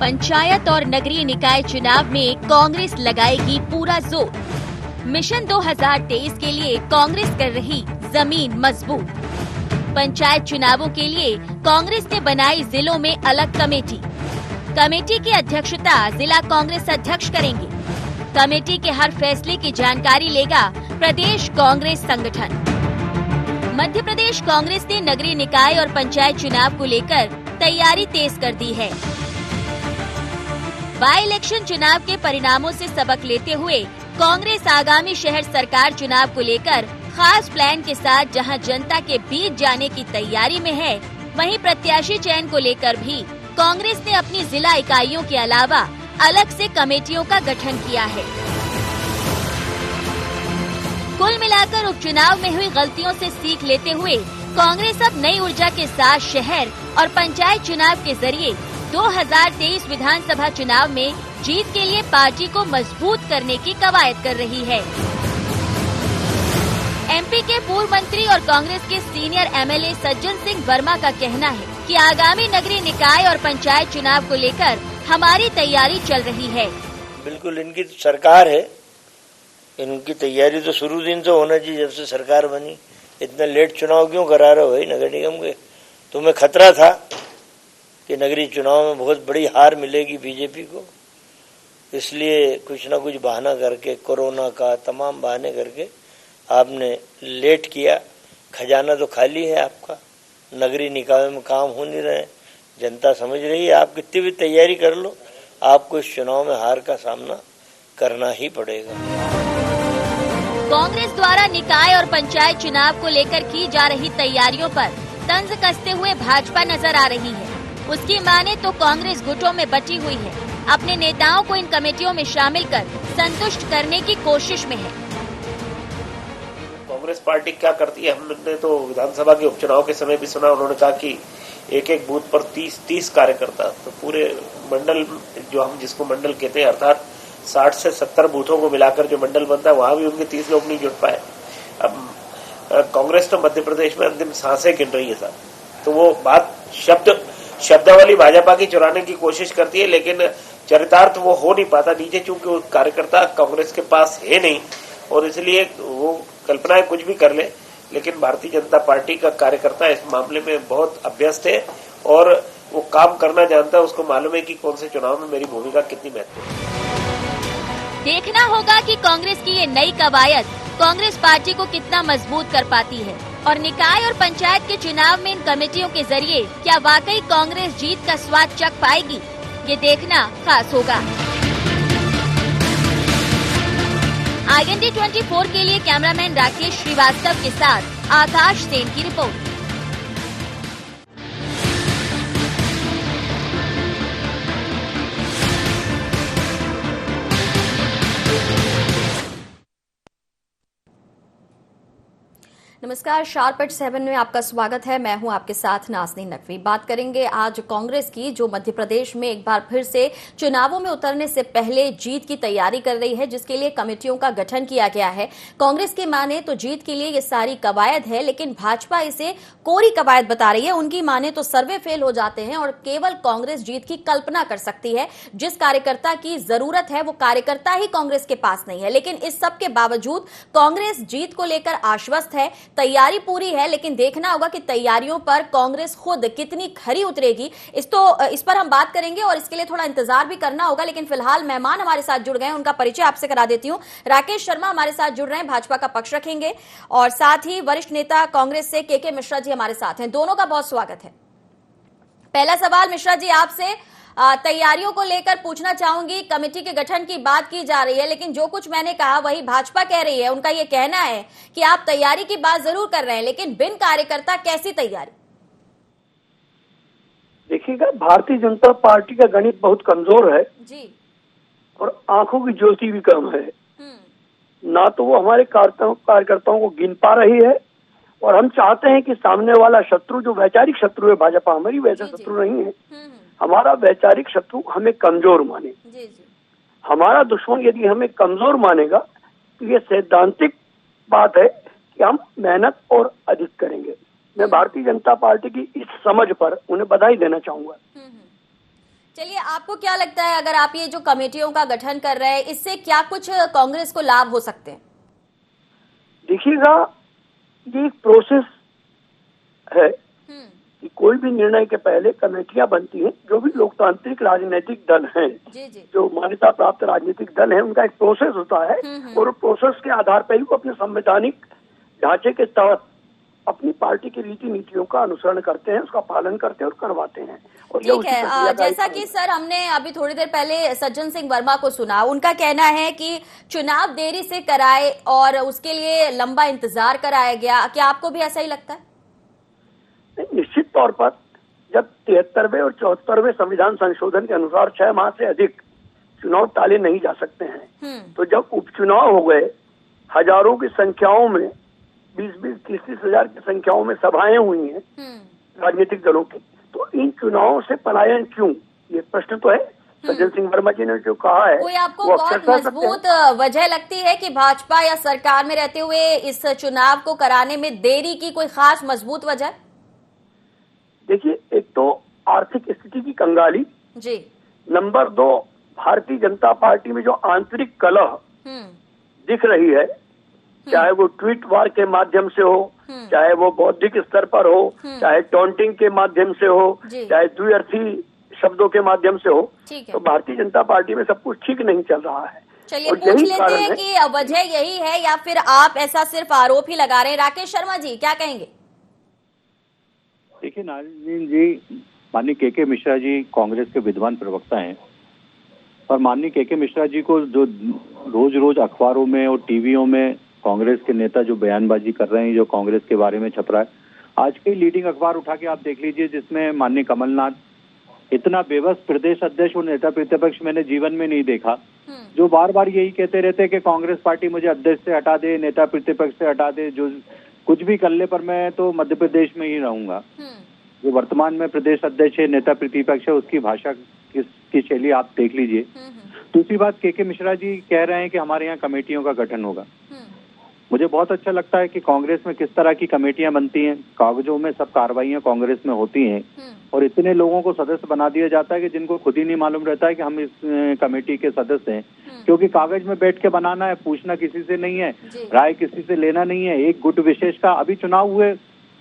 पंचायत और नगरीय निकाय चुनाव में कांग्रेस लगाएगी पूरा जोर। मिशन 2023 के लिए कांग्रेस कर रही जमीन मजबूत। पंचायत चुनावों के लिए कांग्रेस ने बनाई जिलों में अलग कमेटी। कमेटी की अध्यक्षता जिला कांग्रेस अध्यक्ष करेंगे। कमेटी के हर फैसले की जानकारी लेगा प्रदेश कांग्रेस संगठन। मध्य प्रदेश कांग्रेस ने नगरीय निकाय और पंचायत चुनाव को लेकर तैयारी तेज कर दी है। बाई इलेक्शन चुनाव के परिणामों से सबक लेते हुए कांग्रेस आगामी शहर सरकार चुनाव को लेकर खास प्लान के साथ जहां जनता के बीच जाने की तैयारी में है, वहीं प्रत्याशी चयन को लेकर भी कांग्रेस ने अपनी जिला इकाइयों के अलावा अलग से कमेटियों का गठन किया है। कुल मिलाकर उपचुनाव में हुई गलतियों से सीख लेते हुए कांग्रेस अब नई ऊर्जा के साथ शहर और पंचायत चुनाव के जरिए 2023 विधानसभा चुनाव में जीत के लिए पार्टी को मजबूत करने की कवायद कर रही है। एमपी के पूर्व मंत्री और कांग्रेस के सीनियर एमएलए सज्जन सिंह वर्मा का कहना है कि आगामी नगरीय निकाय और पंचायत चुनाव को लेकर हमारी तैयारी चल रही है। बिल्कुल इनकी सरकार है, इनकी तैयारी तो शुरू दिन से होना चाहिए। जब से सरकार बनी इतना लेट चुनाव क्यों करा रहे हो भाई नगर निगम के? तुम्हें खतरा था कि नगरीय चुनाव में बहुत बड़ी हार मिलेगी बीजेपी को, इसलिए कुछ ना कुछ बहाना करके कोरोना का तमाम बहाने करके आपने लेट किया। खजाना तो खाली है आपका, नगरीय निकाय में काम हो नहीं रहे, जनता समझ रही है। आप कितनी भी तैयारी कर लो, आपको इस चुनाव में हार का सामना करना ही पड़ेगा। कांग्रेस द्वारा निकाय और पंचायत चुनाव को लेकर की जा रही तैयारियों पर तंज कसते हुए भाजपा नजर आ रही है। उसकी माने तो कांग्रेस गुटों में बटी हुई है, अपने नेताओं को इन कमेटियों में शामिल कर संतुष्ट करने की कोशिश में है। कांग्रेस पार्टी क्या करती है, हमने तो विधानसभा के उपचुनाव के समय भी सुना, उन्होंने कहा कि एक एक बूथ पर 30 कार्यकर्ता, तो पूरे मंडल जो हम जिसको मंडल कहते हैं अर्थात 60 से 70 बूथों को मिलाकर जो मंडल बनता है वहां भी उनके 30 लोग नहीं जुट पाए। अब कांग्रेस तो मध्य प्रदेश में अंतिम सांसें गिन रही है साहब, तो वो बात शब्दावली भाजपा की चुराने की कोशिश करती है, लेकिन चरितार्थ वो हो नहीं पाता नीचे, चूंकि वो कार्यकर्ता कांग्रेस के पास है नहीं और इसलिए वो कल्पनाएं कुछ भी कर ले। लेकिन भारतीय जनता पार्टी का कार्यकर्ता इस मामले में बहुत अभ्यस्त है और वो काम करना जानता है, उसको मालूम है कि कौन से चुनाव में मेरी भूमिका कितनी महत्वपूर्ण है। देखना होगा कि कांग्रेस की ये नई कवायद कांग्रेस पार्टी को कितना मजबूत कर पाती है और निकाय और पंचायत के चुनाव में इन कमेटियों के जरिए क्या वाकई कांग्रेस जीत का स्वाद चख पाएगी, ये देखना खास होगा। IND 24 के लिए कैमरामैन राकेश श्रीवास्तव के साथ आकाश सेन की रिपोर्ट। नमस्कार, शार्प एट 7 में आपका स्वागत है। मैं हूं आपके साथ नाज़नीन नकवी। बात करेंगे आज कांग्रेस की, जो मध्य प्रदेश में एक बार फिर से चुनावों में उतरने से पहले जीत की तैयारी कर रही है, जिसके लिए कमेटियों का गठन किया गया है। कांग्रेस की माने तो जीत के लिए ये सारी कवायद है, लेकिन भाजपा इसे कोरी कवायद बता रही है। उनकी माने तो सर्वे फेल हो जाते हैं और केवल कांग्रेस जीत की कल्पना कर सकती है। जिस कार्यकर्ता की जरूरत है वो कार्यकर्ता ही कांग्रेस के पास नहीं है, लेकिन इस सब के बावजूद कांग्रेस जीत को लेकर आश्वस्त है। तैयारी पूरी है, लेकिन देखना होगा कि तैयारियों पर कांग्रेस खुद कितनी खरी उतरेगी। इस पर हम बात करेंगे और इसके लिए थोड़ा इंतजार भी करना होगा। लेकिन फिलहाल मेहमान हमारे साथ जुड़ गए हैं, उनका परिचय आपसे करा देती हूं। राकेश शर्मा हमारे साथ जुड़ रहे हैं, भाजपा का पक्ष रखेंगे, और साथ ही वरिष्ठ नेता कांग्रेस से के मिश्रा जी हमारे साथ हैं। दोनों का बहुत स्वागत है। पहला सवाल मिश्रा जी आपसे तैयारियों को लेकर पूछना चाहूंगी। कमेटी के गठन की बात की जा रही है, लेकिन जो कुछ मैंने कहा वही भाजपा कह रही है। उनका ये कहना है कि आप तैयारी की बात जरूर कर रहे हैं, लेकिन बिन कार्यकर्ता कैसी तैयारी? देखिएगा, भारतीय जनता पार्टी का गणित बहुत कमजोर है जी, और आंखों की ज्योति भी कम है। ना तो वो हमारे कार्यकर्ताओं को गिन पा रही है, और हम चाहते हैं कि सामने वाला शत्रु जो वैचारिक शत्रु है, भाजपा हमारी वैसा शत्रु नहीं है, हमारा वैचारिक शत्रु हमें कमजोर माने। हमारा दुश्मन यदि हमें कमजोर मानेगा तो ये सैद्धांतिक बात है कि हम मेहनत और अधिक करेंगे। मैं भारतीय जनता पार्टी की इस समझ पर उन्हें बधाई देना चाहूंगा। चलिए, आपको क्या लगता है अगर आप ये जो कमेटियों का गठन कर रहे हैं, इससे क्या कुछ कांग्रेस को लाभ हो सकते हैं? देखिएगा, ये एक प्रोसेस है कि कोई भी निर्णय के पहले कमेटियां बनती हैं। जो भी लोकतांत्रिक राजनीतिक दल हैं, जी जी। जो मान्यता प्राप्त राजनीतिक दल हैं, उनका एक प्रोसेस होता है और प्रोसेस के आधार पर ही वो अपने संवैधानिक ढांचे के तहत अपनी पार्टी की रीति नीतियों का अनुसरण करते हैं, उसका पालन करते हैं और करवाते हैं। और ये ठीक उसी है, प्रक्रिया का जैसा एक कि सर हमने अभी थोड़ी देर पहले सज्जन सिंह वर्मा को सुना, उनका कहना है कि चुनाव देरी से कराए और उसके लिए लंबा इंतजार कराया गया। क्या आपको भी ऐसा ही लगता है? निश्चित तौर पर जब 73वें और 74वें संविधान संशोधन के अनुसार 6 माह से अधिक चुनाव टाले नहीं जा सकते हैं, तो जब उपचुनाव हो गए, हजारों की संख्याओं में, 20-20, 30-30 हजार की संख्याओं में सभाएं हुई हैं राजनीतिक दलों की, तो इन चुनावों से पलायन क्यों? ये प्रश्न तो है। सज्जन सिंह वर्मा जी ने जो कहा है, कोई आपको वो बहुत अक्सर मजबूत वजह लगती है कि भाजपा या सरकार में रहते हुए इस चुनाव को कराने में देरी की कोई खास मजबूत वजह? देखिए, एक तो आर्थिक स्थिति की कंगाली जी। नंबर 2, भारतीय जनता पार्टी में जो आंतरिक कलह दिख रही है, चाहे वो ट्वीट वार के माध्यम से हो, चाहे वो बौद्धिक स्तर पर हो, चाहे टॉन्टिंग के माध्यम से हो, चाहे द्विअर्थी शब्दों के माध्यम से हो, तो भारतीय जनता पार्टी में सब कुछ ठीक नहीं चल रहा है। चलिए, पूछ लेते हैं कि वजह यही है या फिर आप ऐसा सिर्फ आरोप ही लगा रहे हैं। राकेश शर्मा जी, क्या कहेंगे? देखिए नाज़रीन जी, माननीय के मिश्रा जी कांग्रेस के विद्वान प्रवक्ता हैं और माननीय के मिश्रा जी को जो रोज रोज अखबारों में और टीवियों में कांग्रेस के नेता जो बयानबाजी कर रहे हैं, जो कांग्रेस के बारे में छप रहा है, आज के लीडिंग अखबार उठा के आप देख लीजिए, जिसमें माननीय कमलनाथ इतना बेबस प्रदेश अध्यक्ष और नेता प्रतिपक्ष मैंने जीवन में नहीं देखा, जो बार बार यही कहते रहते कि कांग्रेस पार्टी मुझे अध्यक्ष से हटा दे, नेता प्रतिपक्ष से हटा दे, जो कुछ भी कर ले पर मैं तो मध्य प्रदेश में ही रहूंगा। जो वर्तमान में प्रदेश अध्यक्ष है, नेता प्रतिपक्ष है, उसकी भाषा की शैली आप देख लीजिए। दूसरी बात, के मिश्रा जी कह रहे हैं कि हमारे यहाँ कमेटियों का गठन होगा। मुझे बहुत अच्छा लगता है कि कांग्रेस में किस तरह की कमेटियां बनती हैं, कागजों में सब कार्रवाइयां कांग्रेस में होती हैं और इतने लोगों को सदस्य बना दिया जाता है कि जिनको खुद ही नहीं मालूम रहता है कि हम इस कमेटी के सदस्य हैं, क्योंकि कागज में बैठ के बनाना है, पूछना किसी से नहीं है, राय किसी से लेना नहीं है। एक गुट विशेष का अभी चुनाव हुए,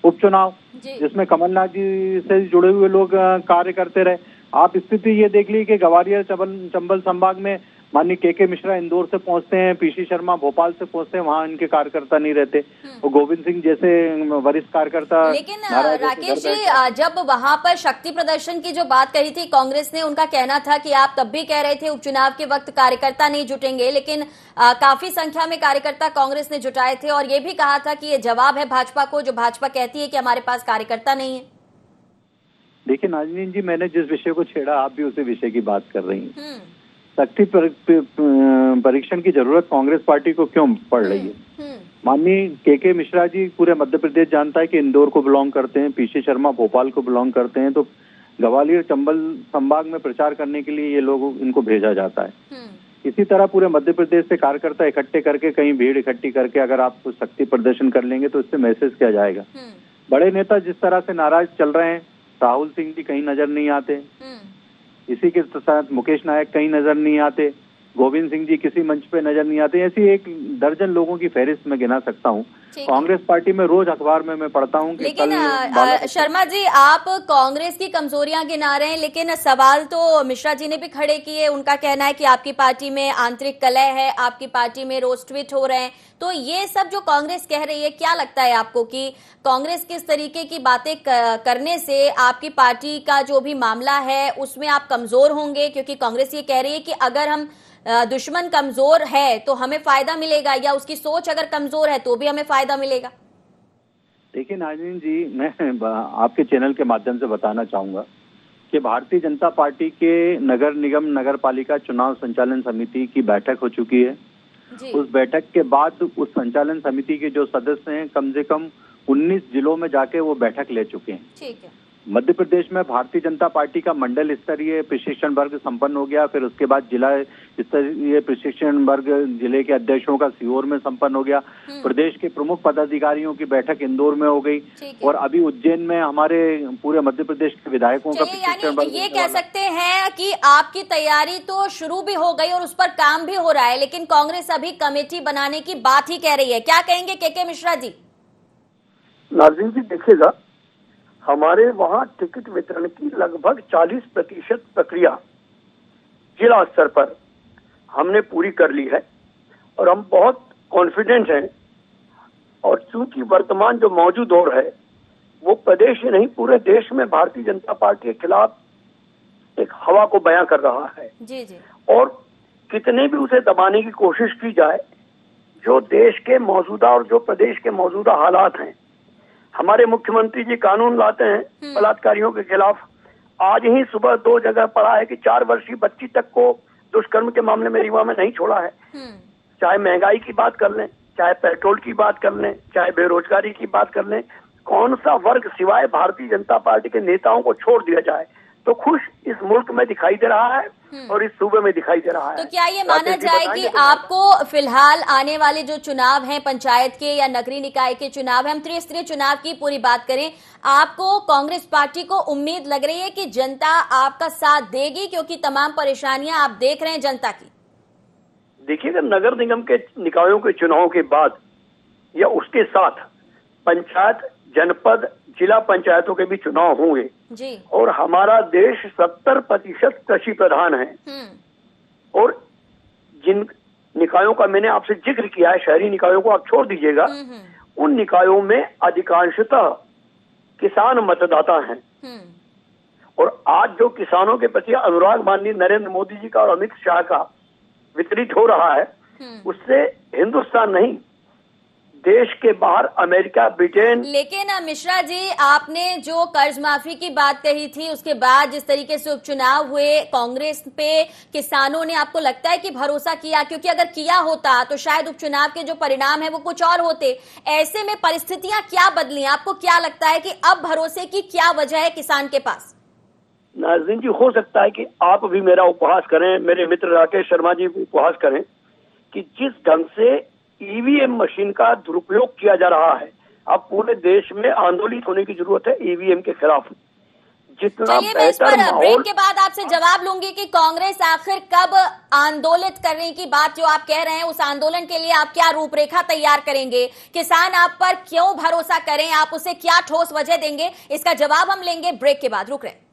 उपचुनाव, जिसमें कमलनाथ जी से जुड़े हुए लोग कार्य करते रहे। आप स्थिति ये देख ली कि गवालियर चंबल संभाग में माननीय के मिश्रा इंदौर से पहुंचते हैं, पीसी शर्मा भोपाल से पहुंचते हैं, वहां इनके कार्यकर्ता नहीं रहते, और गोविंद सिंह जैसे वरिष्ठ कार्यकर्ता। लेकिन राकेश जी, जब वहां पर शक्ति प्रदर्शन की जो बात कही थी कांग्रेस ने, उनका कहना था कि आप तब भी कह रहे थे उपचुनाव के वक्त कार्यकर्ता नहीं जुटेंगे, लेकिन काफी संख्या में कार्यकर्ता कांग्रेस ने जुटाए थे और ये भी कहा था कि ये जवाब है भाजपा को, जो भाजपा कहती है कि हमारे पास कार्यकर्ता नहीं है। देखिए नाज़रीन जी, मैंने जिस विषय को छेड़ा, आप भी उसी विषय की बात कर रही हैं। शक्ति परीक्षण की जरूरत कांग्रेस पार्टी को क्यों पड़ रही है? माननीय के मिश्रा जी पूरे मध्य प्रदेश जानता है कि इंदौर को बिलोंग करते हैं, पीसी शर्मा भोपाल को बिलोंग करते हैं, तो ग्वालियर चंबल संभाग में प्रचार करने के लिए ये लोग इनको भेजा जाता है। इसी तरह पूरे मध्य प्रदेश से कार्यकर्ता इकट्ठे करके, कहीं भीड़ इकट्ठी करके अगर आप शक्ति प्रदर्शन कर लेंगे तो इससे मैसेज किया जाएगा। बड़े नेता जिस तरह से नाराज चल रहे हैं, राहुल सिंह जी कहीं नजर नहीं आते, इसी के साथ मुकेश नायक कहीं नजर नहीं आते, गोविंद सिंह जी किसी मंच पे नजर नहीं आते। ऐसी एक दर्जन लोगों की फहरिस्त में गिना सकता हूँ कांग्रेस पार्टी में। रोज अखबार में मैं पढ़ता हूँ। लेकिन शर्मा जी, आप कांग्रेस की कमजोरियां गिना रहे हैं, लेकिन सवाल तो मिश्रा जी ने भी खड़े किए। उनका कहना है कि आपकी पार्टी में आंतरिक कलह है, आपकी पार्टी में रोज ट्वीट हो रहे हैं। तो ये सब जो कांग्रेस कह रही है, क्या लगता है आपको कि कांग्रेस किस तरीके की बातें करने से आपकी पार्टी का जो भी मामला है उसमें आप कमजोर होंगे? क्योंकि कांग्रेस ये कह रही है कि अगर हम दुश्मन कमजोर है तो हमें फायदा मिलेगा, या उसकी सोच अगर कमजोर है तो भी हमें फायदा मिलेगा। देखिए नाज़रीन जी, मैं आपके चैनल के माध्यम से बताना चाहूंगा कि भारतीय जनता पार्टी के नगर निगम नगर पालिका चुनाव संचालन समिति की बैठक हो चुकी है। उस बैठक के बाद उस संचालन समिति के जो सदस्य हैं, कम से कम 19 जिलों में जाके वो बैठक ले चुके हैं। ठीक है। मध्य प्रदेश में भारतीय जनता पार्टी का मंडल स्तरीय प्रशिक्षण वर्ग संपन्न हो गया, फिर उसके बाद जिला स्तरीय प्रशिक्षण वर्ग जिले के अध्यक्षों का सीहोर में संपन्न हो गया। प्रदेश के प्रमुख पदाधिकारियों की बैठक इंदौर में हो गई और अभी उज्जैन में हमारे पूरे मध्य प्रदेश के विधायकों का प्रशिक्षण वर्ग। ये कह सकते हैं कि आपकी तैयारी तो शुरू भी हो गई और उस पर काम भी हो रहा है, लेकिन कांग्रेस अभी कमेटी बनाने की बात ही कह रही है। क्या कहेंगे के मिश्रा जी? नाज़रीन जी देखिएगा, हमारे वहाँ टिकट वितरण की लगभग 40% प्रक्रिया जिला स्तर पर हमने पूरी कर ली है और हम बहुत कॉन्फिडेंट हैं। और चूंकि वर्तमान जो मौजूद दौर है वो प्रदेश ही नहीं पूरे देश में भारतीय जनता पार्टी के खिलाफ एक हवा को बयां कर रहा है जी। और कितने भी उसे दबाने की कोशिश की जाए, जो देश के मौजूदा और जो प्रदेश के मौजूदा हालात हैं, हमारे मुख्यमंत्री जी कानून लाते हैं बलात्कारियों के खिलाफ। आज ही सुबह 2 जगह पढ़ा है कि 4 वर्षीय बच्ची तक को दुष्कर्म के मामले में रीवा में नहीं छोड़ा है। चाहे महंगाई की बात कर लें, चाहे पेट्रोल की बात कर लें, चाहे बेरोजगारी की बात कर लें, कौन सा वर्ग सिवाय भारतीय जनता पार्टी के नेताओं को छोड़ दिया जाए तो खुश इस मुल्क में दिखाई दे रहा है और इस सूबे में दिखाई दे रहा है। तो क्या ये माना जाए कि आपको फिलहाल आने वाले जो चुनाव हैं, पंचायत के या नगरीय निकाय के चुनाव हैं, हम त्रिस्तरीय चुनाव की पूरी बात करें, आपको कांग्रेस पार्टी को उम्मीद लग रही है कि जनता आपका साथ देगी, क्योंकि तमाम परेशानियां आप देख रहे हैं जनता की? देखिएगा, नगर निगम के निकायों के चुनाव के बाद या उसके साथ पंचायत, जनपद, जिला पंचायतों के भी चुनाव होंगे जी। और हमारा देश 70% कृषि प्रधान है। और जिन निकायों का मैंने आपसे जिक्र किया है, शहरी निकायों को आप छोड़ दीजिएगा, उन निकायों में अधिकांशतः किसान मतदाता हैं। और आज जो किसानों के प्रति अनुराग माननीय नरेंद्र मोदी जी का और अमित शाह का वितरित हो रहा है, उससे हिंदुस्तान नहीं देश के बाहर अमेरिका, ब्रिटेन। लेकिन मिश्रा जी, आपने जो कर्ज माफी की बात कही थी, उसके बाद जिस तरीके से उपचुनाव हुए, कांग्रेस पे किसानों ने, आपको लगता है कि भरोसा किया? क्योंकि अगर किया होता तो शायद उपचुनाव के जो परिणाम है वो कुछ और होते। ऐसे में परिस्थितियां क्या बदली? आपको क्या लगता है कि अब भरोसे की क्या वजह है किसान के पास? नाज़रीन जी, हो सकता है कि आप भी मेरा उपहास करें, मेरे मित्र राकेश शर्मा जी भी उपहास करें कि जिस ढंग से ईवीएम मशीन का दुरुपयोग किया जा रहा है, अब पूरे देश में आंदोलित होने की जरूरत है ईवीएम के खिलाफ। जितना बेहतर माहौल। ब्रेक के बाद आपसे जवाब लूंगी कि कांग्रेस आखिर कब आंदोलित करने की बात जो आप कह रहे हैं, उस आंदोलन के लिए आप क्या रूपरेखा तैयार करेंगे? किसान आप पर क्यों भरोसा करें? आप उसे क्या ठोस वजह देंगे? इसका जवाब हम लेंगे ब्रेक के बाद। रुक रहे।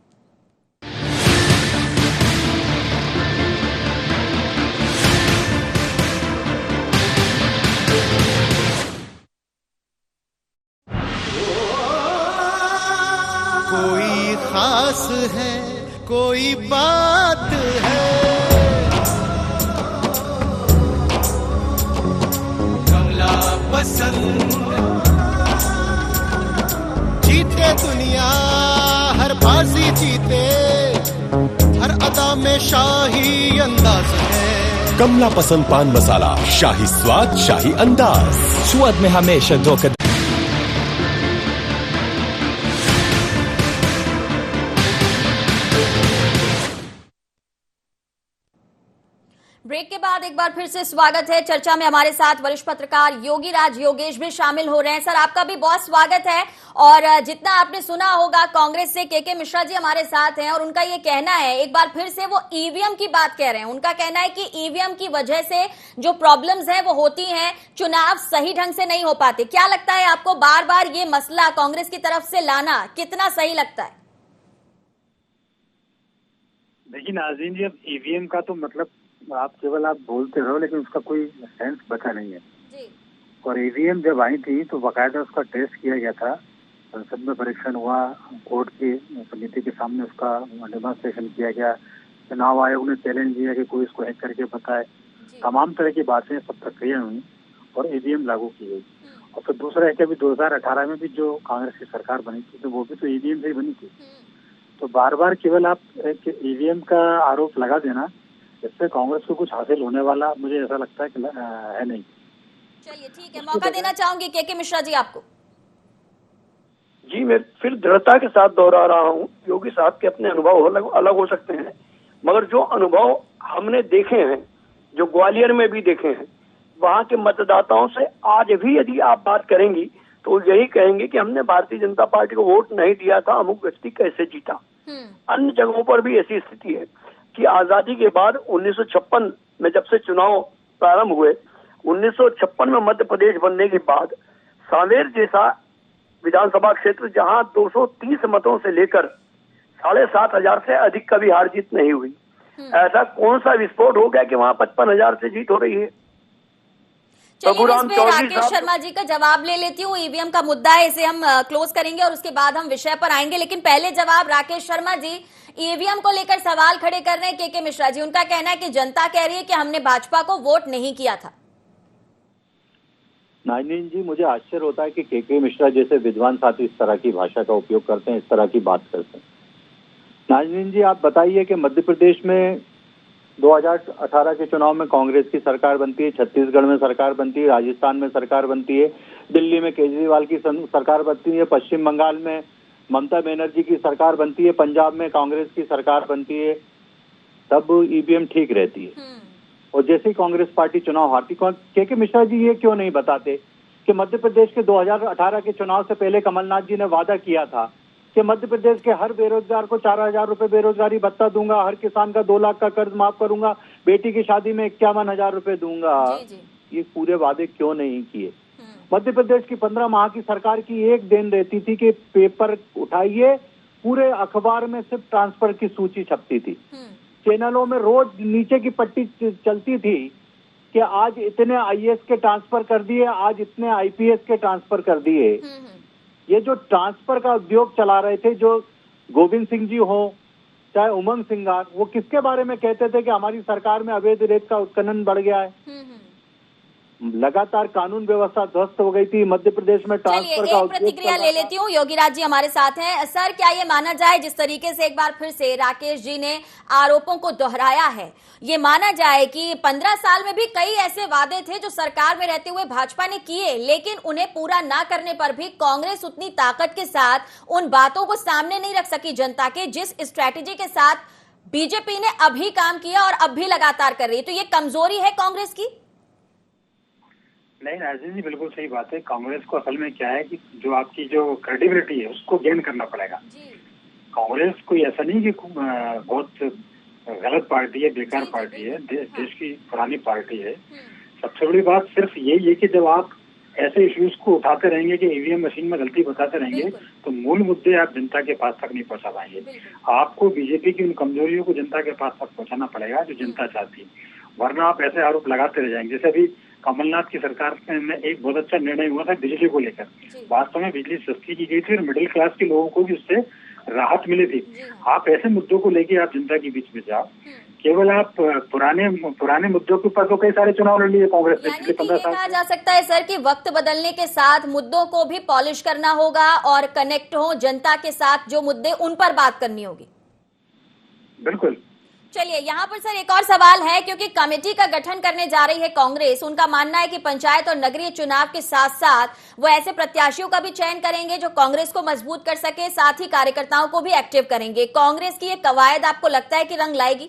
कोई खास है, कोई बात है, कमला पसंद। जीते दुनिया हर बाजी जीते, हर अदा में शाही अंदाज है। कमला पसंद पान मसाला, शाही स्वाद, शाही अंदाज, स्वाद में हमेशा धोखा। ब्रेक के बाद एक बार फिर से स्वागत है। चर्चा में हमारे साथ वरिष्ठ पत्रकार योगीराज योगेश भी शामिल हो रहे हैं। सर, आपका भी बहुत स्वागत है। और जितना आपने सुना होगा, कांग्रेस से के मिश्रा जी हमारे साथ हैं और उनका ये कहना है, एक बार फिर से वो ईवीएम की बात कह रहे हैं। उनका कहना है कि ईवीएम की वजह से जो प्रॉब्लम्स हैं वो होती हैं, चुनाव सही ढंग से नहीं हो पाते। क्या लगता है आपको, बार बार ये मसला कांग्रेस की तरफ से लाना कितना सही लगता है? देखिए नाज़रीन जी, अब ईवीएम का तो मतलब आप केवल आप बोलते रहो, लेकिन उसका कोई सेंस बचा नहीं है जी। और ईवीएम जब आई थी तो बाकायदा उसका टेस्ट किया गया था, संसद में परीक्षण हुआ, कोर्ट की समिति के सामने उसका डेमोन्स्ट्रेशन किया गया, चुनाव आयोग ने चैलेंज दिया कि कोई इसको हैक करके बताए, तमाम तरह की बातें, सब प्रक्रिया हुई और ईवीएम लागू की गई। और फिर दूसरा है कि अभी 2018 में भी जो कांग्रेस की सरकार बनी थी तो वो भी तो ईवीएम से ही बनी थी। तो बार बार केवल आप ईवीएम का आरोप लगा देना, इससे कांग्रेस को कुछ हासिल होने वाला मुझे ऐसा लगता है कि है नहीं। चलिए ठीक है, मौका देना चाहूंगी के मिश्रा जी आपको। जी, मैं फिर दृढ़ता के साथ दोहरा रहा हूँ, योगी साहब के अपने अनुभव अलग हो सकते हैं, मगर जो अनुभव हमने देखे हैं, जो ग्वालियर में भी देखे हैं, वहाँ के मतदाताओं से आज भी यदि आप बात करेंगी तो यही कहेंगे कि हमने भारतीय जनता पार्टी को वोट नहीं दिया था, अमुक व्यक्ति कैसे जीता। अन्य जगहों पर भी ऐसी स्थिति है कि आजादी के बाद 1956 में जब से चुनाव प्रारंभ हुए, 1956 में मध्य प्रदेश बनने के बाद सांवेर जैसा विधानसभा क्षेत्र जहां 230 मतों से लेकर 7,500 से अधिक का भी हार जीत नहीं हुई, ऐसा कौन सा विस्फोट हो गया कि वहां 55,000 से जीत हो रही है। चलिए इस पे राकेश शर्मा जी का जवाब ले लेती हूँ। ईवीएम का मुद्दा है, इसे हम क्लोज करेंगे और उसके बाद हम विषय पर आएंगे, लेकिन पहले जवाब राकेश शर्मा जी ईवीएम को लेकर सवाल खड़े कर रहे हैं के मिश्रा जी। उनका कहना है कि जनता कह रही है कि हमने भाजपा को वोट नहीं किया था। नाजनीन जी, मुझे आश्चर्य होता है कि के मिश्रा जैसे विद्वान साथी इस तरह की भाषा का उपयोग करते हैं, इस तरह की बात करते हैं। नाजनीन जी, आप बताइए कि मध्य प्रदेश में 2018 के चुनाव में कांग्रेस की सरकार बनती है, छत्तीसगढ़ में सरकार बनती है, राजस्थान में सरकार बनती है, दिल्ली में केजरीवाल की सरकार बनती है, पश्चिम बंगाल में ममता बनर्जी की सरकार बनती है, पंजाब में कांग्रेस की सरकार बनती है, तब ईवीएम ठीक रहती है। और जैसे ही कांग्रेस पार्टी चुनाव हारती, के मिश्रा जी ये क्यों नहीं बताते कि मध्य प्रदेश के 2018 के चुनाव से पहले कमलनाथ जी ने वादा किया था कि मध्य प्रदेश के हर बेरोजगार को 4,000 रुपए बेरोजगारी भत्ता दूंगा, हर किसान का 2 लाख का कर्ज माफ करूंगा, बेटी की शादी में 51,000 रुपए दूंगा। ये पूरे वादे क्यों नहीं किए? मध्य प्रदेश की 15 माह की सरकार की एक देन रहती थी कि पेपर उठाइए, पूरे अखबार में सिर्फ ट्रांसफर की सूची छपती थी, चैनलों में रोज नीचे की पट्टी चलती थी कि आज इतने आईएएस के ट्रांसफर कर दिए, आज इतने आईपीएस के ट्रांसफर कर दिए। ये जो ट्रांसफर का उद्योग चला रहे थे, जो गोविंद सिंह जी हो चाहे उमंग सिंगार, वो किसके बारे में कहते थे कि हमारी सरकार में अवैध रेत का उत्खनन बढ़ गया है। लगातार कानून व्यवस्था ध्वस्त हो गई थी मध्य प्रदेश में। ट्रांसफर का प्रतिक्रिया ले लेती हूँ। योगीराज जी हमारे साथ हैं। सर, क्या ये माना जाए, जिस तरीके से एक बार फिर से राकेश जी ने आरोपों को दोहराया है, ये माना जाए कि 15 साल में भी कई ऐसे वादे थे जो सरकार में रहते हुए भाजपा ने किए, लेकिन उन्हें पूरा ना करने पर भी कांग्रेस उतनी ताकत के साथ उन बातों को सामने नहीं रख सकी जनता के, जिस स्ट्रैटेजी के साथ बीजेपी ने अभी काम किया और अब भी लगातार कर रही है। तो ये कमजोरी है कांग्रेस की? नहीं राजेश जी, बिल्कुल सही बात है। कांग्रेस को असल में क्या है कि जो आपकी जो क्रेडिबिलिटी है उसको गेन करना पड़ेगा। कांग्रेस कोई ऐसा नहीं कि बहुत गलत पार्टी है, बेकार पार्टी है, देश की पुरानी पार्टी है। सबसे बड़ी बात सिर्फ यही है कि जब आप ऐसे इश्यूज को उठाते रहेंगे कि ईवीएम मशीन में गलती बताते रहेंगे तो मूल मुद्दे आप जनता के पास तक नहीं पहुंचा पाएंगे। आपको बीजेपी की उन कमजोरियों को जनता के पास तक पहुंचाना पड़ेगा जो जनता चाहती है, वरना आप ऐसे आरोप लगाते रह जाएंगे। जैसे अभी कमलनाथ की सरकार में एक बहुत अच्छा निर्णय हुआ था बिजली को लेकर। वास्तव में बिजली सस्ती की गई थी और मिडिल क्लास के लोगों को भी उससे राहत मिली थी। आप ऐसे मुद्दों को लेके आप जनता के बीच में जाओ, केवल आप पुराने मुद्दों के ऊपर तो कई सारे चुनाव लड़ लिए कांग्रेस ने पिछले 15 साल। कहा जा सकता है सर कि वक्त बदलने के साथ मुद्दों को भी पॉलिश करना होगा और कनेक्ट हो जनता के साथ, जो मुद्दे उन पर बात करनी होगी। बिल्कुल। चलिए यहाँ पर सर एक और सवाल है, क्योंकि कमेटी का गठन करने जा रही है कांग्रेस। उनका मानना है कि पंचायत और नगरीय चुनाव के साथ साथ वो ऐसे प्रत्याशियों का भी चयन करेंगे जो कांग्रेस को मजबूत कर सके, साथ ही कार्यकर्ताओं को भी एक्टिव करेंगे। कांग्रेस की ये कवायद आपको लगता है कि रंग लाएगी?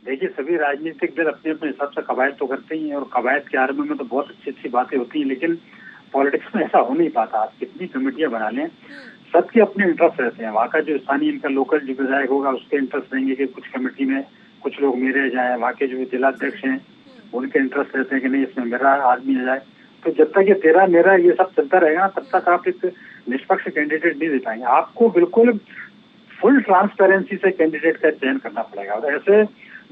देखिए, सभी राजनीतिक दल अपने अपने हिसाब से कवायद तो करते ही हैं और कवायद के आरंभ में तो बहुत अच्छी अच्छी बातें होती हैं, लेकिन पॉलिटिक्स में ऐसा हो नहीं पाता। आप कितनी कमेटियां बना लें, सबके अपने इंटरेस्ट रहते हैं। वहाँ का जो स्थानीय इनका लोकल जो विधायक होगा उसके इंटरेस्ट रहेंगे कि कुछ कमेटी में कुछ लोग मेरे जाए, वहाँ के जो जिलाध्यक्ष हैं उनके इंटरेस्ट रहते हैं कि नहीं इसमें मेरा आदमी आ जाए। तो जब तक ये तेरा मेरा ये सब चलता रहेगा तब तक आप एक निष्पक्ष कैंडिडेट नहीं दे पाएंगे। आपको बिल्कुल फुल ट्रांसपेरेंसी से कैंडिडेट का चयन करना पड़ेगा और ऐसे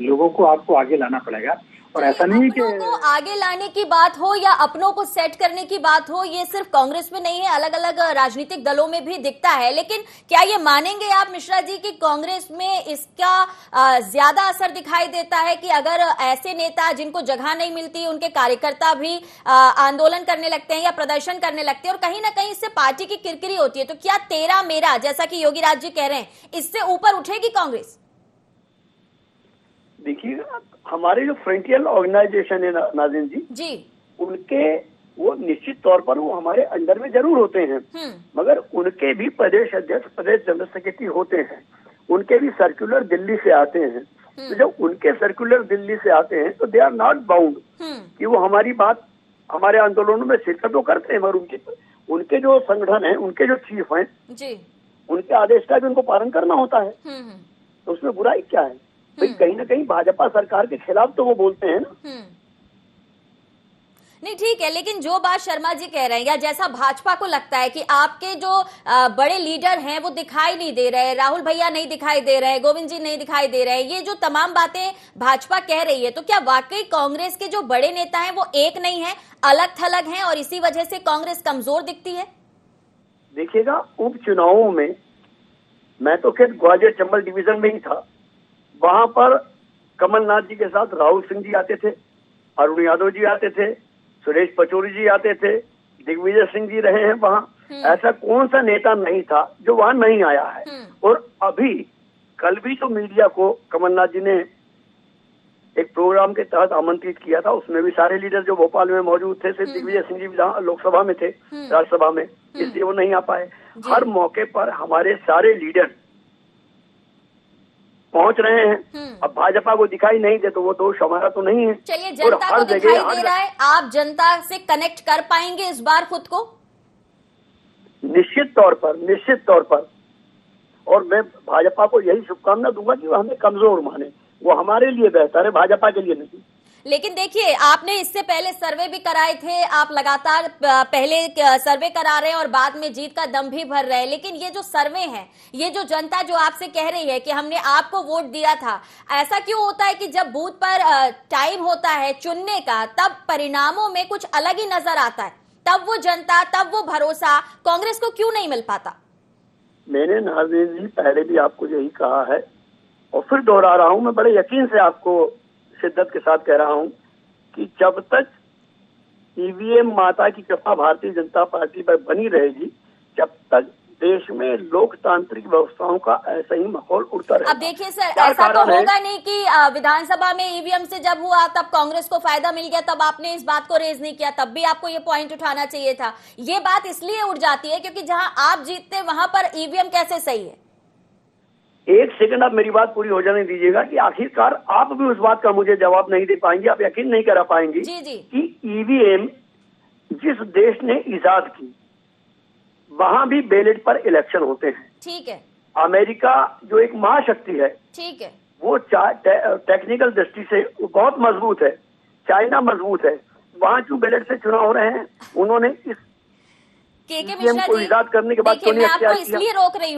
लोगों को आपको आगे लाना पड़ेगा। और ऐसा नहीं कि को आगे लाने की बात हो या अपनों को सेट करने की बात हो, ये सिर्फ कांग्रेस में नहीं है, अलग अलग राजनीतिक दलों में भी दिखता है। लेकिन क्या ये मानेंगे आप मिश्रा जी कि कांग्रेस में इसका ज्यादा असर दिखाई देता है कि अगर ऐसे नेता जिनको जगह नहीं मिलती, उनके कार्यकर्ता भी आंदोलन करने लगते हैं या प्रदर्शन करने लगते हैं और कहीं ना कहीं इससे पार्टी की किरकिरी होती है, तो क्या तेरा मेरा, जैसा कि योगीराज जी कह रहे हैं, इससे ऊपर उठेगी कांग्रेस? देखिए, हमारे जो फ्रंटियर ऑर्गेनाइजेशन है नाज़रीन जी, जी, उनके वो निश्चित तौर पर वो हमारे अंडर में जरूर होते हैं, मगर उनके भी प्रदेश अध्यक्ष, प्रदेश जनरल सेक्रेटरी होते हैं, उनके भी सर्कुलर दिल्ली से आते हैं। तो जब उनके सर्कुलर दिल्ली से आते हैं तो दे आर नॉट बाउंड कि वो हमारी बात, हमारे आंदोलनों में शिरकत तो करते हैं, मगर उनके जो संगठन है, उनके जो चीफ हैं जी, उनके आदेश का भी उनको पालन करना होता है। तो उसमें बुराई क्या है भाई? कहीं ना कहीं भाजपा सरकार के खिलाफ तो वो बोलते हैं ना। नहीं ठीक है, लेकिन जो बात शर्मा जी कह रहे हैं या जैसा भाजपा को लगता है कि आपके जो बड़े लीडर हैं वो दिखाई नहीं दे रहे, राहुल भैया नहीं दिखाई दे रहे, गोविंद जी नहीं दिखाई दे रहे, ये जो तमाम बातें भाजपा कह रही है, तो क्या वाकई कांग्रेस के जो बड़े नेता हैं वो एक नहीं है, अलग थलग हैं और इसी वजह से कांग्रेस कमजोर दिखती है? देखिएगा, उपचुनावों में मैं तो खैर ग्वालियर चंबल डिवीजन में ही था, वहां पर कमलनाथ जी के साथ राहुल सिंह जी आते थे, अरुण यादव जी आते थे, सुरेश पचौरी जी आते थे, दिग्विजय सिंह जी रहे हैं वहाँ। ऐसा कौन सा नेता नहीं था जो वहाँ नहीं आया है। और अभी कल भी तो मीडिया को कमलनाथ जी ने एक प्रोग्राम के तहत आमंत्रित किया था, उसमें भी सारे लीडर जो भोपाल में मौजूद थे, सिर्फ दिग्विजय सिंह जी लोकसभा में थे, राज्यसभा में, इसलिए वो नहीं आ पाए। हर मौके पर हमारे सारे लीडर पहुंच रहे हैं। अब भाजपा को दिखाई नहीं दे तो वो दोष हमारा तो नहीं है। चलिए, जनता को दिखाई दे रहा है, आप जनता से कनेक्ट कर पाएंगे इस बार खुद को? निश्चित तौर पर। और मैं भाजपा को यही शुभकामना दूंगा कि वो हमें कमजोर माने, वो हमारे लिए बेहतर है, भाजपा के लिए नहीं। लेकिन देखिए, आपने इससे पहले सर्वे भी कराए थे, आप लगातार पहले सर्वे करा रहे हैं और बाद में जीत का दम भी भर रहे हैं, लेकिन ये जो सर्वे है, ये जो जनता जो आपसे कह रही है कि हमने आपको वोट दिया था, ऐसा क्यों होता है कि जब बूथ पर टाइम होता है चुनने का, तब परिणामों में कुछ अलग ही नजर आता है, तब वो जनता, तब वो भरोसा कांग्रेस को क्यों नहीं मिल पाता? मैंने नाज़रीन जी पहले भी आपको यही कहा है और फिर दोहरा रहा हूं, मैं बड़े यकीन से आपको शिद्दत के साथ कह रहा हूं कि जब तक ईवीएम माता की कृपा भारतीय जनता पार्टी पर बनी रहेगी, जब तक देश में लोकतांत्रिक व्यवस्थाओं का ऐसा ही माहौल उड़ता रहेगा। अब देखिए सर, ऐसा तो होगा नहीं कि विधानसभा में ईवीएम से जब हुआ तब कांग्रेस को फायदा मिल गया, तब आपने इस बात को रेज नहीं किया, तब भी आपको ये पॉइंट उठाना चाहिए था। ये बात इसलिए उठ जाती है क्योंकि जहां आप जीतते वहां पर ईवीएम कैसे सही है? एक सेकंड आप मेरी बात पूरी हो जाने दीजिएगा कि आखिरकार आप भी उस बात का मुझे जवाब नहीं दे पाएंगे, आप यकीन नहीं करा पाएंगे कि ईवीएम जिस देश ने इजाद की वहां भी बैलेट पर इलेक्शन होते हैं। ठीक है। अमेरिका जो एक महाशक्ति है, ठीक है, वो टेक्निकल दृष्टि से बहुत मजबूत है, चाइना मजबूत है, वहां जो बैलेट से चुनाव हो रहे हैं, उन्होंने इस के मिश्रा जी, करने के बाद देखिए, मैं आपको इसलिए रोक रही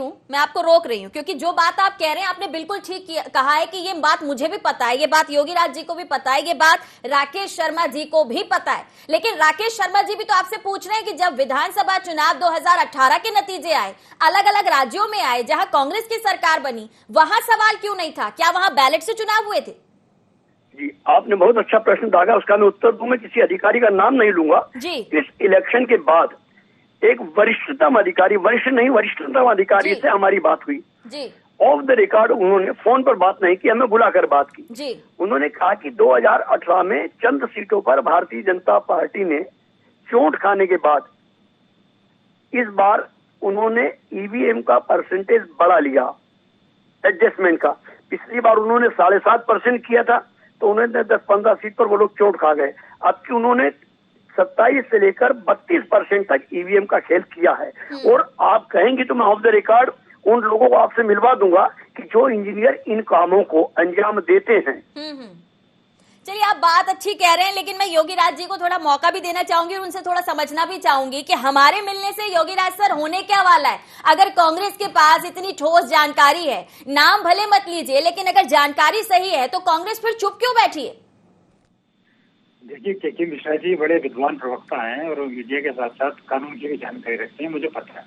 हूँ क्योंकि जो बात आप कह रहे हैं आपने बिल्कुल ठीक कहा है कि ये बात मुझे भी पता है, ये बात योगी राज जी को भी पता है, ये बात राकेश शर्मा जी को भी पता है, लेकिन राकेश शर्मा जी भी तो आपसे पूछ रहे हैं कि जब विधानसभा चुनाव 2018 के नतीजे आए, अलग अलग राज्यों में आए जहां कांग्रेस की सरकार बनी, वहां सवाल क्यों नहीं था? क्या वहां बैलेट से चुनाव हुए थे? जी, आपने बहुत अच्छा प्रश्न दागा, उसका मैं उत्तर दूंगा, किसी अधिकारी का नाम नहीं लूंगा जी। इस इलेक्शन के बाद एक वरिष्ठतम अधिकारी से हमारी बात हुई जी। ऑफ द रिकॉर्ड उन्होंने फोन पर बात नहीं की, हमें बुलाकर बात की जी। उन्होंने कहा कि 2018 में चंद सीटों पर भारतीय जनता पार्टी ने चोट खाने के बाद इस बार उन्होंने ईवीएम का परसेंटेज बढ़ा लिया, एडजस्टमेंट का। पिछली बार उन्होंने 7.5% किया था, तो उन्होंने 10-15 सीट पर वो लोग चोट खा गए। अब की उन्होंने 27 से लेकर 32% तक ईवीएम का खेल किया है। और आप कहेंगे तो मैं ऑफ द रिकॉर्ड उन लोगों को आपसे मिलवा दूंगा कि जो इंजीनियर इन कामों को अंजाम देते हैं। चलिए, आप बात अच्छी कह रहे हैं, लेकिन मैं योगी राज जी को थोड़ा मौका भी देना चाहूंगी, उनसे थोड़ा समझना भी चाहूंगी कि हमारे मिलने से योगी राज सर होने क्या वाला है। अगर कांग्रेस के पास इतनी ठोस जानकारी है, नाम भले मत लीजिए, लेकिन अगर जानकारी सही है तो कांग्रेस फिर चुप क्यों बैठी है? देखिए, के मिश्रा जी बड़े विद्वान प्रवक्ता हैं और मीडिया के साथ साथ कानून की भी जानकारी रखते हैं, मुझे पता है।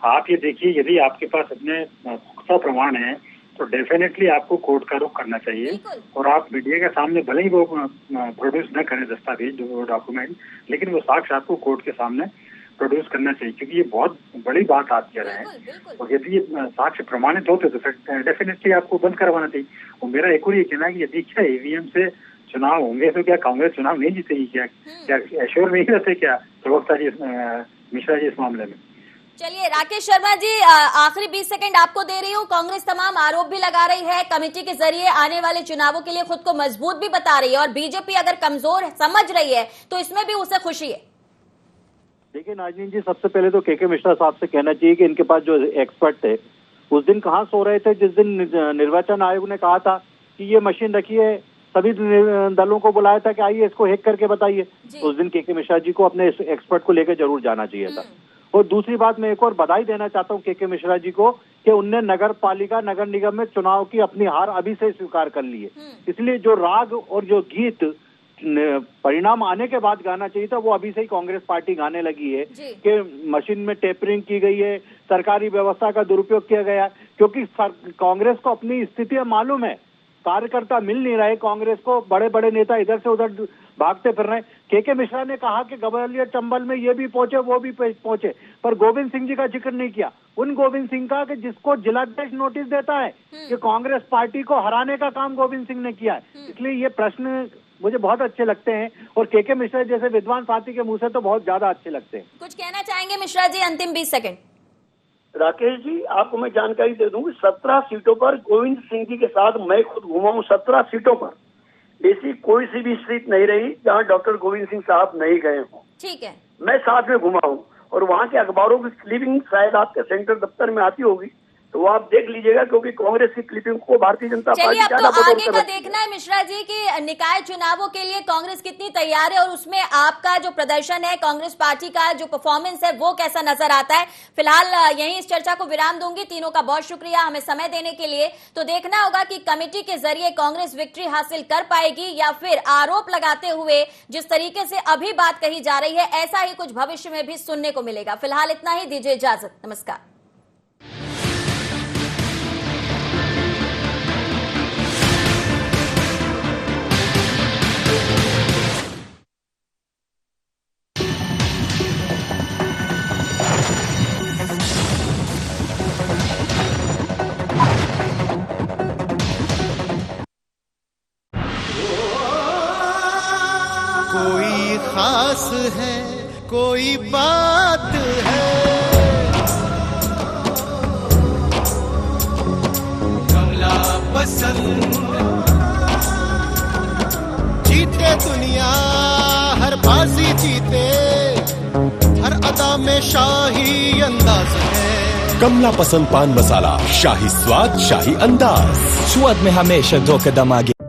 आप ये देखिए, यदि आपके पास इतने पुख्ता प्रमाण है तो डेफिनेटली आपको कोर्ट का रुख करना चाहिए और आप मीडिया के सामने भले ही वो प्रोड्यूस न करें दस्तावेज, जो डॉक्यूमेंट, लेकिन वो साक्ष्य आपको कोर्ट के सामने प्रोड्यूस करना चाहिए, क्योंकि ये बहुत बड़ी बात आप कह रहे हैं। और यदि ये साक्ष्य प्रमाणित होते तो फिर डेफिनेटली आपको बंद करवाना चाहिए। और मेरा एक और ये कहना है कि यदि क्या ईवीएम से चुनाव होंगे तो क्या कांग्रेस चुनाव नहीं जीतेगी? क्या एश्योर नहीं रहते क्या प्रवक्ता जी मिश्रा जी इस मामले में? चलिए राकेश शर्मा जी, आखिरी 20 सेकंड आपको दे रही हूँ। कांग्रेस तमाम आरोप भी लगा रही है, कमेटी के जरिए आने वाले चुनावों के लिए खुद को मजबूत भी बता रही है, और बीजेपी अगर कमजोर समझ रही है तो इसमें भी उसे खुशी है। देखिए नाज़नीन जी, सबसे पहले तो के मिश्रा साहब से कहना चाहिए कि इनके पास जो एक्सपर्ट थे उस दिन कहाँ सो रहे थे जिस दिन निर्वाचन आयोग ने कहा था कि ये मशीन रखी है, सभी दलों को बुलाया था कि आइए इसको हैक करके बताइए। उस दिन के मिश्रा जी को अपने एक्सपर्ट को लेकर जरूर जाना चाहिए था। और दूसरी बात, मैं एक और बधाई देना चाहता हूँ के मिश्रा जी को कि उनने नगर पालिका नगर निगम में चुनाव की अपनी हार अभी से स्वीकार कर ली है। इसलिए जो राग और जो गीत परिणाम आने के बाद गाना चाहिए था वो अभी से ही कांग्रेस पार्टी गाने लगी है कि मशीन में टेपरिंग की गई है, सरकारी व्यवस्था का दुरुपयोग किया गया, क्योंकि कांग्रेस को अपनी स्थितियां मालूम है, कार्यकर्ता मिल नहीं रहे कांग्रेस को, बड़े बड़े नेता इधर से उधर भागते फिर रहे। के मिश्रा ने कहा कि ग्वालियर चंबल में ये भी पहुंचे वो भी पहुंचे, पर गोविंद सिंह जी का जिक्र नहीं किया। उन गोविंद सिंह का कि जिसको जिलाध्यक्ष नोटिस देता है कि कांग्रेस पार्टी को हराने का काम गोविंद सिंह ने किया है। इसलिए ये प्रश्न मुझे बहुत अच्छे लगते हैं और के मिश्रा जैसे विद्वान साथी के मुंह से तो बहुत ज्यादा अच्छे लगते हैं। कुछ कहना चाहेंगे मिश्रा जी, अंतिम 20 सेकंड। राकेश जी, आपको मैं जानकारी दे दूं, 17 सीटों पर गोविंद सिंह जी के साथ मैं खुद घुमा हूं। 17 सीटों पर ऐसी कोई सी भी सीट नहीं रही जहां डॉक्टर गोविंद सिंह साहब नहीं गए हों। ठीक है, मैं साथ में घुमा हूं और वहां के अखबारों की क्लिपिंग शायद आपके सेंटर दफ्तर में आती होगी, तो वो आप देख लीजिएगा, क्योंकि कांग्रेस की क्लिपिंग को भारतीय जनता पार्टी चलिए अब ज्यादा तो आगे बदौलत का देखना है मिश्रा जी कि निकाय चुनावों के लिए कांग्रेस कितनी तैयार है और उसमें आपका जो प्रदर्शन है, कांग्रेस पार्टी का जो परफॉर्मेंस है वो कैसा नजर आता है। फिलहाल यहीं इस चर्चा को विराम दूंगी। तीनों का बहुत शुक्रिया हमें समय देने के लिए। तो देखना होगा कि कमेटी के जरिए कांग्रेस विक्ट्री हासिल कर पाएगी या फिर आरोप लगाते हुए जिस तरीके से अभी बात कही जा रही है ऐसा ही कुछ भविष्य में भी सुनने को मिलेगा। फिलहाल इतना ही, दीजिए इजाजत, नमस्कार। कोई खास है, कोई बात है, कमला पसंद। जीते दुनिया हर बाजी जीते, हर अदा में शाही अंदाज है। कमला पसंद पान मसाला, शाही स्वाद शाही अंदाज, स्वाद में हमेशा 2 कदम आगे।